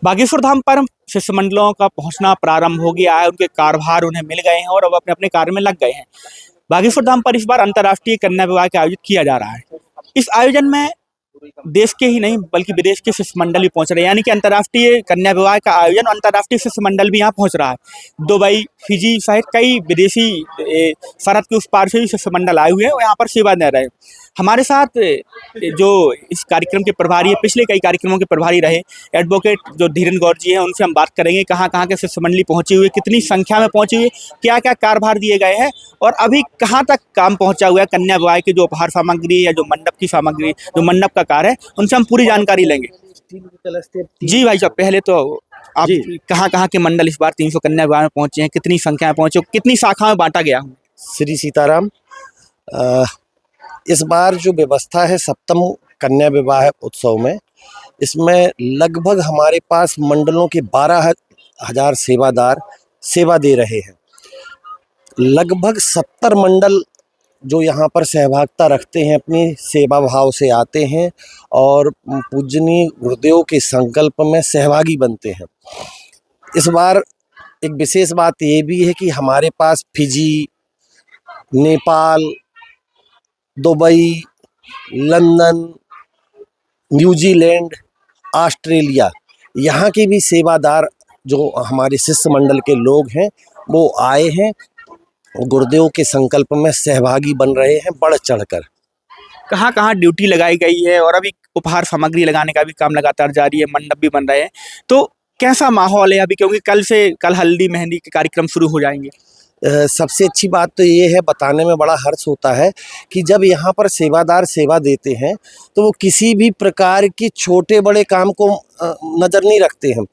बागेश्वर धाम पर शिष्टमंडलों का पहुंचना प्रारंभ हो गया है। उनके कार्यभार उन्हें मिल गए हैं और अब अपने अपने कार्य में लग गए हैं। बागेश्वर धाम पर इस बार अंतर्राष्ट्रीय कन्या विवाह का आयोजित किया जा रहा है। इस आयोजन में देश के ही नहीं बल्कि विदेश के शिष्टमंडल भी पहुंच रहे हैं, यानी कि अंतर्राष्ट्रीय कन्या विवाह का आयोजन अंतर्राष्ट्रीय शिष्टमंडल भी यहाँ पहुंच रहा है। दुबई, फिजी सहित कई विदेशी सरहद के उस पार से भी शिष्टमंडल आए हुए हैं और यहाँ पर सेवा दे रहे हैं। हमारे साथ जो इस कार्यक्रम के प्रभारी है, पिछले कई कार्यक्रमों के प्रभारी रहे एडवोकेट जो धीरेन्द्र गौर जी हैं, उनसे हम बात करेंगे कहाँ कहाँ के शिष्टमंडली पहुंची हुई है, कितनी संख्या में पहुंची हुई है, क्या क्या कार्यभार दिए गए हैं और अभी कहाँ तक काम पहुंचा हुआ है। कन्या विवाह की जो उपहार सामग्री या जो मंडप की सामग्री, जो मंडप का कार्य है, उनसे हम पूरी जानकारी लेंगे। जी भाई साहब, पहले तो आप कहाँ के मंडल इस बार 300 कन्या विवाह में पहुंचे हैं, कितनी संख्या में पहुंचे, कितनी शाखा में बांटा गया? श्री सीताराम। इस बार जो व्यवस्था है सप्तम कन्या विवाह उत्सव में, इसमें लगभग हमारे पास मंडलों के 12,000 सेवादार सेवा दे रहे हैं। लगभग 70 मंडल जो यहाँ पर सहभागिता रखते हैं, अपनी सेवा भाव से आते हैं और पूजनीय गुरुदेव के संकल्प में सहभागी बनते हैं। इस बार एक विशेष बात ये भी है कि हमारे पास Fiji, Nepal, Dubai, London, New Zealand, Australia, यहाँ के भी सेवादार जो हमारे शिष्टमंडल के लोग हैं वो आए हैं, गुरुदेव के संकल्प में सहभागी बन रहे हैं बढ़ चढ़कर। कहाँ कहाँ ड्यूटी लगाई गई है और अभी उपहार सामग्री लगाने का भी काम लगातार जारी है, मंडप भी बन रहे हैं, तो कैसा माहौल है अभी? क्योंकि कल हल्दी मेहंदी के कार्यक्रम शुरू हो जाएंगे। सबसे अच्छी बात तो ये है, बताने में बड़ा हर्ष होता है कि जब यहाँ पर सेवादार सेवा देते हैं तो वो किसी भी प्रकार की छोटे बड़े काम को नज़र नहीं रखते हैं।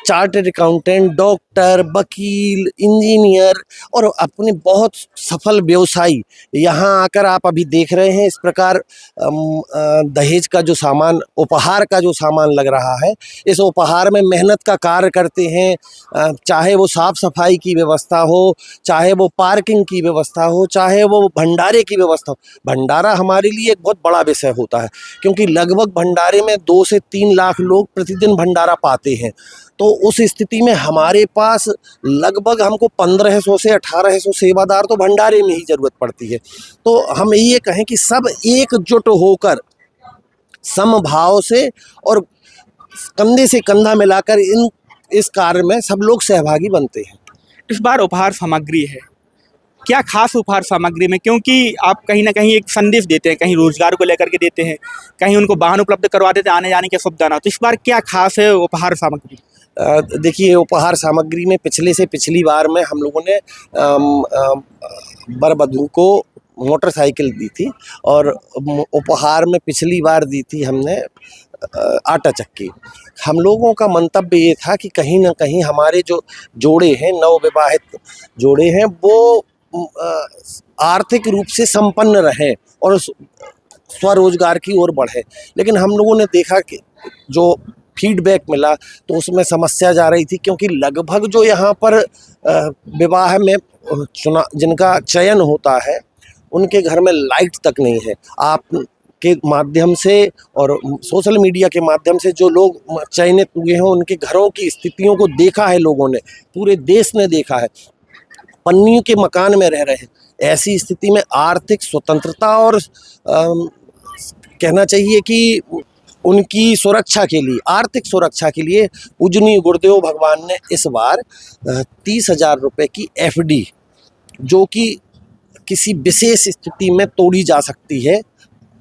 चार्टर्ड अकाउंटेंट, डॉक्टर, वकील, इंजीनियर और अपने बहुत सफल व्यवसायी यहाँ आकर आप अभी देख रहे हैं। इस प्रकार दहेज का जो सामान, उपहार का जो सामान लग रहा है, इस उपहार में मेहनत का कार्य करते हैं। चाहे वो साफ सफाई की व्यवस्था हो, चाहे वो पार्किंग की व्यवस्था हो, चाहे वो भंडारे की व्यवस्था हो। भंडारा हमारे लिए एक बहुत बड़ा विषय होता है, क्योंकि लगभग भंडारे में 2 से 3 लाख लोग प्रतिदिन भंडारा पाते हैं। तो उस स्थिति में हमारे पास लगभग हमको 1500 से 1800 सेवादार तो भंडारे में ही ज़रूरत पड़ती है। तो हम ये कहें कि सब एकजुट होकर समभाव से और कंधे से कंधा मिलाकर इस कार्य में सब लोग सहभागी बनते हैं। इस बार उपहार सामग्री है, क्या खास उपहार सामग्री में? क्योंकि आप कहीं ना कहीं एक संदेश देते हैं, कहीं रोजगार को लेकर के देते हैं, कहीं उनको वाहन उपलब्ध करवा देते हैं आने जाने की सुविधा ना, तो इस बार क्या खास है उपहार सामग्री? देखिए, उपहार सामग्री में पिछले से पिछली बार में हम लोगों ने वर वधू को मोटरसाइकिल दी थी और उपहार में पिछली बार दी थी हमने आटा चक्की। हम लोगों का मंतव्य ये था कि कहीं ना कहीं हमारे जो जोड़े हैं, नवविवाहित जोड़े हैं, वो आर्थिक रूप से संपन्न रहें और स्वरोजगार की ओर बढ़े। लेकिन हम लोगों ने देखा कि जो फीडबैक मिला तो उसमें समस्या जा रही थी, क्योंकि लगभग जो यहाँ पर विवाह में जिनका चयन होता है उनके घर में लाइट तक नहीं है। आप के माध्यम से और सोशल मीडिया के माध्यम से जो लोग चयनित हुए हैं उनके घरों की स्थितियों को देखा है, लोगों ने, पूरे देश ने देखा है। पन्नियों के मकान में रह रहे हैं। ऐसी स्थिति में आर्थिक स्वतंत्रता और कहना चाहिए कि उनकी सुरक्षा के लिए, आर्थिक सुरक्षा के लिए पूजनीय गुरुदेव भगवान ने इस बार 30,000 रुपये की FD, जो कि किसी विशेष स्थिति में तोड़ी जा सकती है,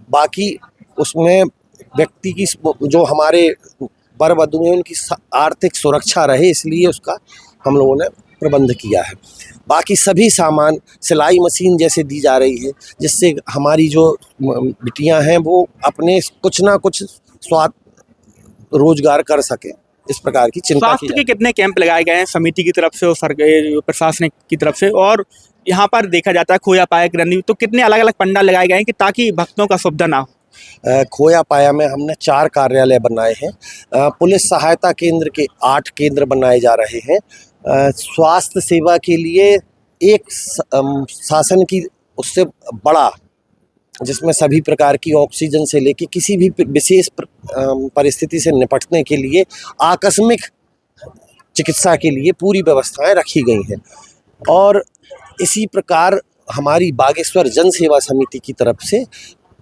बाकी उसमें व्यक्ति की जो हमारे वर वधू हैं उनकी आर्थिक सुरक्षा रहे, इसलिए उसका हम लोगों ने प्रबंध किया है। बाकी सभी सामान सिलाई मशीन जैसे दी जा रही है, जिससे हमारी जो बिटियां हैं वो अपने कुछ ना कुछ रोजगार कर सके, इस प्रकार की चिंता की। स्वास्थ्य के कितने कैंप लगाए गए हैं समिति की तरफ से और सरकार प्रशासन की तरफ से? और यहाँ पर देखा जाता है खोया पाया की रणनीति, तो कितने अलग अलग पंडाल लगाए गए हैं कि ताकि भक्तों का सुविधा ना हो? खोया पाया में हमने 4 कार्यालय बनाए हैं। पुलिस सहायता केंद्र के 8 केंद्र बनाए जा रहे हैं। स्वास्थ्य सेवा के लिए एक शासन की उससे बड़ा जिसमें सभी प्रकार की ऑक्सीजन से लेके किसी भी विशेष परिस्थिति से निपटने के लिए आकस्मिक चिकित्सा के लिए पूरी व्यवस्थाएं रखी गई हैं। और इसी प्रकार हमारी बागेश्वर जन सेवा समिति की तरफ से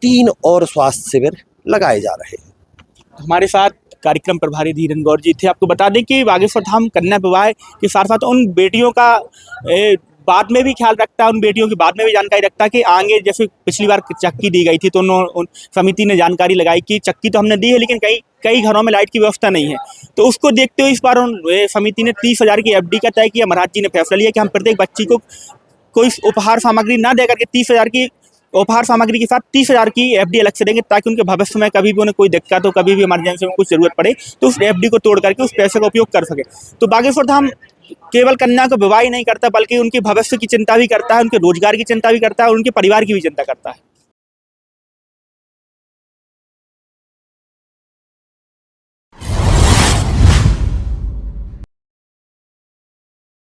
3 और स्वास्थ्य शिविर लगाए जा रहे हैं। हमारे साथ कार्यक्रम प्रभारी धीरेन्द्र गौर जी थे। आपको बता दें कि बागेश्वर धाम कन्या विवाह के साथ साथ उन बेटियों का बाद में भी ख्याल रखता है, उन बेटियों की बाद में भी जानकारी रखता है कि आगे जैसे पिछली बार चक्की दी गई थी तो उन समिति ने जानकारी लगाई कि चक्की तो हमने दी है लेकिन कई घरों में लाइट की व्यवस्था नहीं है, तो उसको देखते हुए इस बार समिति ने 30,000 की FD का तय किया। महाराज जी ने फैसला लिया कि हम प्रत्येक बच्ची को कोई उपहार सामग्री ना दे करके 30,000 की उपहार सामग्री के साथ 30,000 की FD अलग से देंगे, ताकि उनके भविष्य में कभी भी उन्हें कोई दिक्कत हो, कभी भी इमरजेंसी में कुछ जरूरत पड़े तो उस FD को तोड़ करके उस पैसे का उपयोग कर सके। तो बागेश्वर धाम केवल कन्या को विवाह ही नहीं करता बल्कि उनके भविष्य की चिंता भी करता है, उनके रोजगार की चिंता भी करता है और उनके परिवार की भी चिंता करता है।